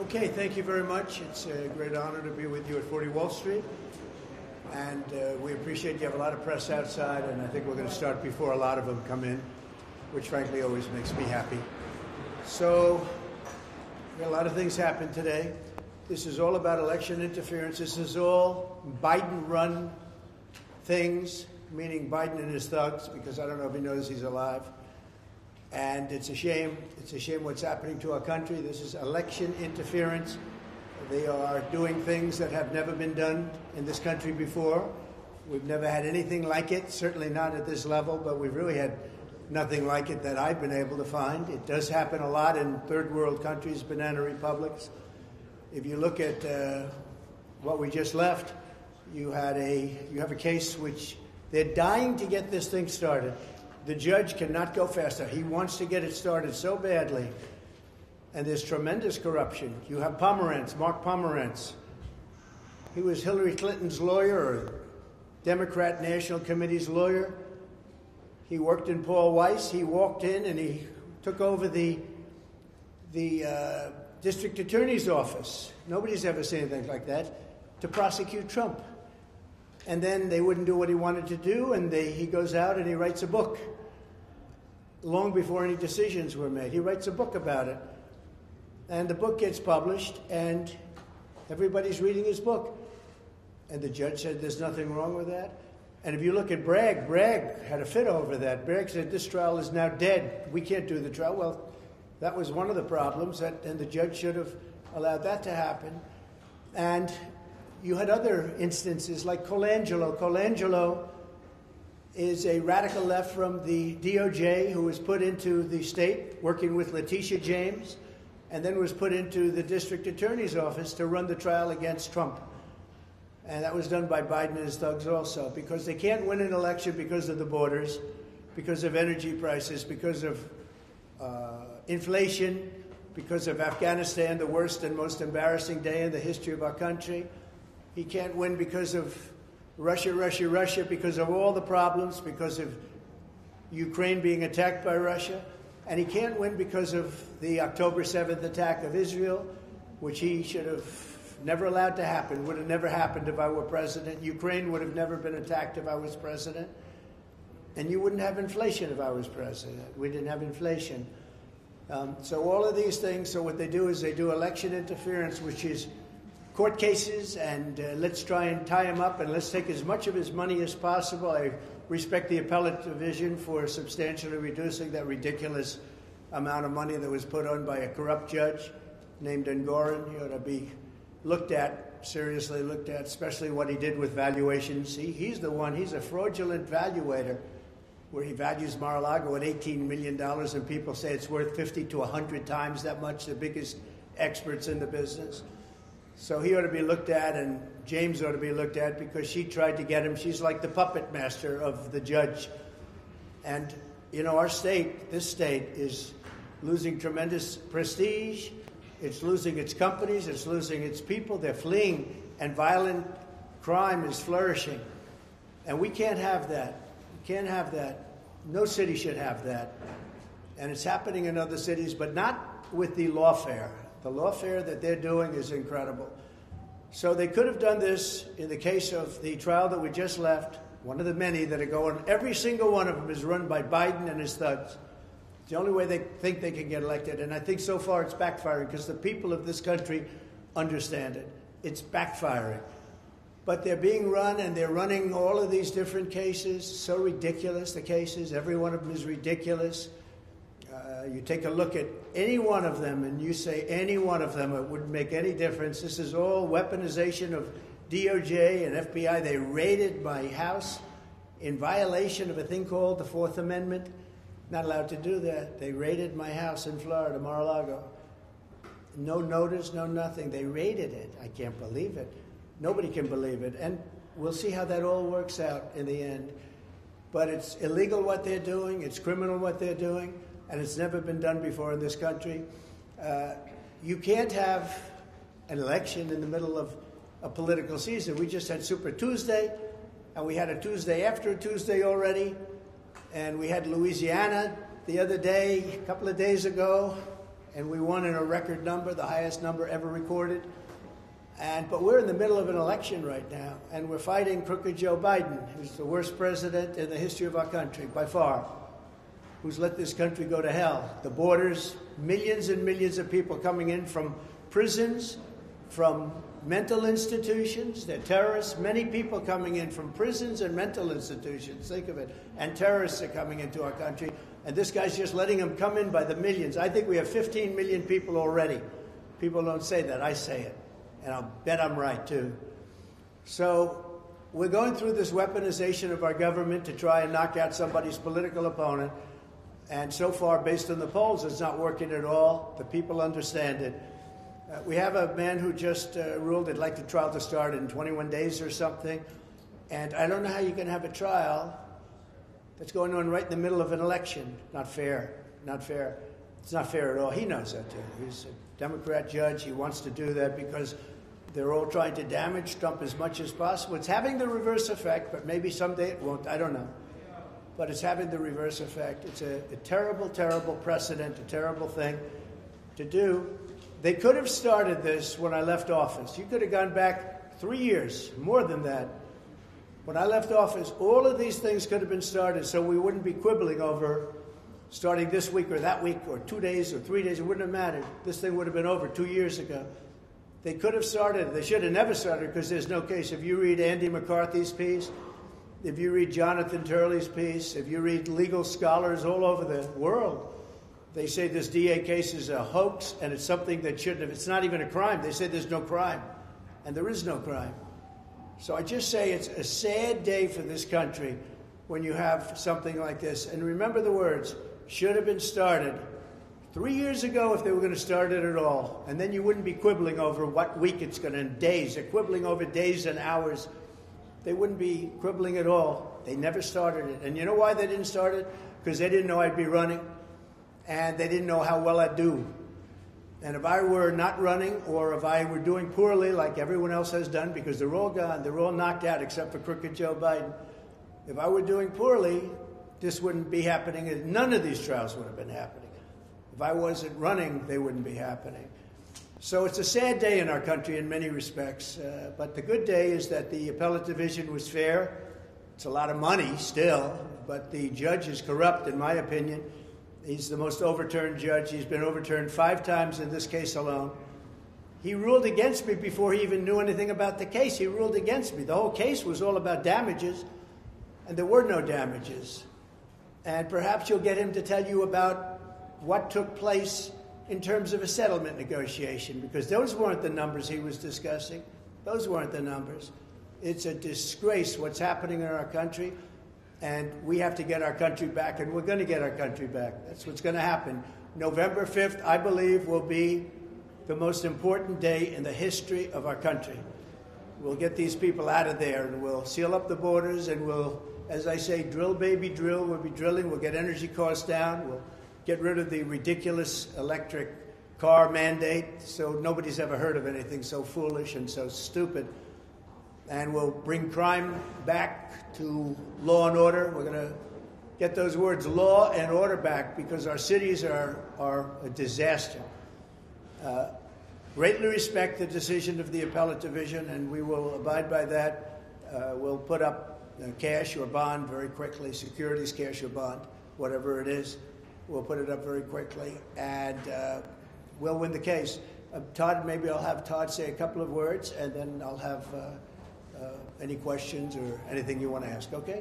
Okay, thank you very much. It's a great honor to be with you at 40 Wall Street. And we appreciate you have a lot of press outside, and I think we're going to start before a lot of them come in, which frankly always makes me happy. So, a lot of things happened today. This is all about election interference. This is all Biden-run things, meaning Biden and his thugs, because I don't know if he knows he's alive. And it's a shame. It's a shame what's happening to our country. This is election interference. They are doing things that have never been done in this country before. We've never had anything like it, certainly not at this level, but we've really had nothing like it that I've been able to find. It does happen a lot in third world countries, banana republics. If you look at what we just left, you have a case which they're dying to get this thing started. The judge cannot go faster. He wants to get it started so badly. And there's tremendous corruption. You have Pomerantz, Mark Pomerantz. He was Hillary Clinton's lawyer, or Democrat National Committee's lawyer. He worked in Paul Weiss. He walked in and he took over the district attorney's office. Nobody's ever seen anything like that, to prosecute Trump. And then they wouldn't do what he wanted to do, and he goes out and he writes a book. Long before any decisions were made, he writes a book about it. And the book gets published, and everybody's reading his book. And the judge said there's nothing wrong with that. And if you look at Bragg had a fit over that. Bragg said this trial is now dead. We can't do the trial. Well, that was one of the problems, and the judge should have allowed that to happen. And you had other instances like Colangelo. Colangelo is a radical left from the DOJ who was put into the state working with Letitia James, and then was put into the district attorney's office to run the trial against Trump. And that was done by Biden and his thugs also, because they can't win an election because of the borders, because of energy prices, because of inflation, because of Afghanistan, the worst and most embarrassing day in the history of our country. He can't win because of Russia, because of all the problems, because of Ukraine being attacked by Russia. And he can't win because of the October 7th attack of Israel, which he should have never allowed to happen, would have never happened if I were president. Ukraine would have never been attacked if I was president. And you wouldn't have inflation if I was president. We didn't have inflation. So all of these things, so what they do is they do election interference, which is court cases, and let's try and tie him up, and let's take as much of his money as possible. I respect the appellate division for substantially reducing that ridiculous amount of money that was put on by a corrupt judge named Engoron. He ought to be looked at, seriously looked at, especially what he did with valuations. He's the one, he's a fraudulent valuator, where he values Mar-a-Lago at $18 million, and people say it's worth 50 to 100 times that much, the biggest experts in the business. So he ought to be looked at, and James ought to be looked at, because she tried to get him. She's like the puppet master of the judge. And, you know, our state, this state, is losing tremendous prestige. It's losing its companies. It's losing its people. They're fleeing, and violent crime is flourishing. And we can't have that. We can't have that. No city should have that. And it's happening in other cities, but not with the lawfare. The lawfare that they're doing is incredible. So they could have done this in the case of the trial that we just left, one of the many that are going. Every single one of them is run by Biden and his thugs. It's the only way they think they can get elected. And I think so far it's backfiring, because the people of this country understand it. It's backfiring. But they're being run, and they're running all of these different cases. So ridiculous, the cases. Every one of them is ridiculous. You take a look at any one of them, and you say any one of them, it wouldn't make any difference. This is all weaponization of DOJ and FBI. They raided my house in violation of a thing called the Fourth Amendment. Not allowed to do that. They raided my house in Florida, Mar-a-Lago. No notice, no nothing. They raided it. I can't believe it. Nobody can believe it. And we'll see how that all works out in the end. But it's illegal what they're doing. It's criminal what they're doing. And it's never been done before in this country. You can't have an election in the middle of a political season. We just had Super Tuesday, and we had a Tuesday after a Tuesday already, and we had Louisiana the other day, a couple of days ago, and we won in a record number, the highest number ever recorded. But we're in the middle of an election right now, and we're fighting crooked Joe Biden, who's the worst president in the history of our country, by far, who's let this country go to hell. The borders, millions and millions of people coming in from prisons, from mental institutions. They're terrorists. Many people coming in from prisons and mental institutions. Think of it. And terrorists are coming into our country. And this guy's just letting them come in by the millions. I think we have 15 million people already. People don't say that. I say it. And I'll bet I'm right, too. So we're going through this weaponization of our government to try and knock out somebody's political opponent. And so far, based on the polls, it's not working at all. The people understand it. We have a man who just ruled he'd like the trial to start in 21 days or something. And I don't know how you can have a trial that's going on right in the middle of an election. Not fair. Not fair. It's not fair at all. He knows that, too. He's a Democrat judge. He wants to do that because they're all trying to damage Trump as much as possible. It's having the reverse effect, but maybe someday it won't. I don't know. But it's having the reverse effect. It's a terrible, terrible precedent, a terrible thing to do. They could have started this when I left office. You could have gone back 3 years, more than that. When I left office, all of these things could have been started so we wouldn't be quibbling over starting this week or that week or 2 days or 3 days. It wouldn't have mattered. This thing would have been over 2 years ago. They could have started. They should have never started because there's no case. If you read Andy McCarthy's piece, if you read Jonathan Turley's piece, if you read legal scholars all over the world, they say this DA case is a hoax and it's something that shouldn't have. It's not even a crime. They say there's no crime, and there is no crime. So I just say it's a sad day for this country when you have something like this. And remember the words, should have been started 3 years ago if they were going to start it at all. And then you wouldn't be quibbling over what week it's going to, days. They're quibbling over days and hours. They wouldn't be quibbling at all. They never started it. And you know why they didn't start it? Because they didn't know I'd be running. And they didn't know how well I'd do. And if I were not running, or if I were doing poorly like everyone else has done, because they're all gone, they're all knocked out except for crooked Joe Biden, if I were doing poorly, this wouldn't be happening. None of these trials would have been happening. If I wasn't running, they wouldn't be happening. So it's a sad day in our country in many respects. But the good day is that the appellate division was fair. It's a lot of money still, but the judge is corrupt, in my opinion. He's the most overturned judge. He's been overturned 5 times in this case alone. He ruled against me before he even knew anything about the case. He ruled against me. The whole case was all about damages, and there were no damages. And perhaps you'll get him to tell you about what took place in terms of a settlement negotiation, because those weren't the numbers he was discussing. Those weren't the numbers. It's a disgrace what's happening in our country. And we have to get our country back, and we're going to get our country back. That's what's going to happen. November 5th, I believe, will be the most important day in the history of our country. We'll get these people out of there, and we'll seal up the borders, and we'll, as I say, drill, baby, drill. We'll be drilling. We'll get energy costs down. We'll get rid of the ridiculous electric car mandate, so nobody's ever heard of anything so foolish and so stupid. And we'll bring crime back to law and order. We're going to get those words law and order back because our cities are a disaster. Greatly respect the decision of the appellate division, and we will abide by that. We'll put up cash or bond very quickly, securities, cash or bond, whatever it is. We'll put it up very quickly, and we'll win the case. Todd, maybe I'll have Todd say a couple of words, and then I'll have any questions or anything you want to ask, okay?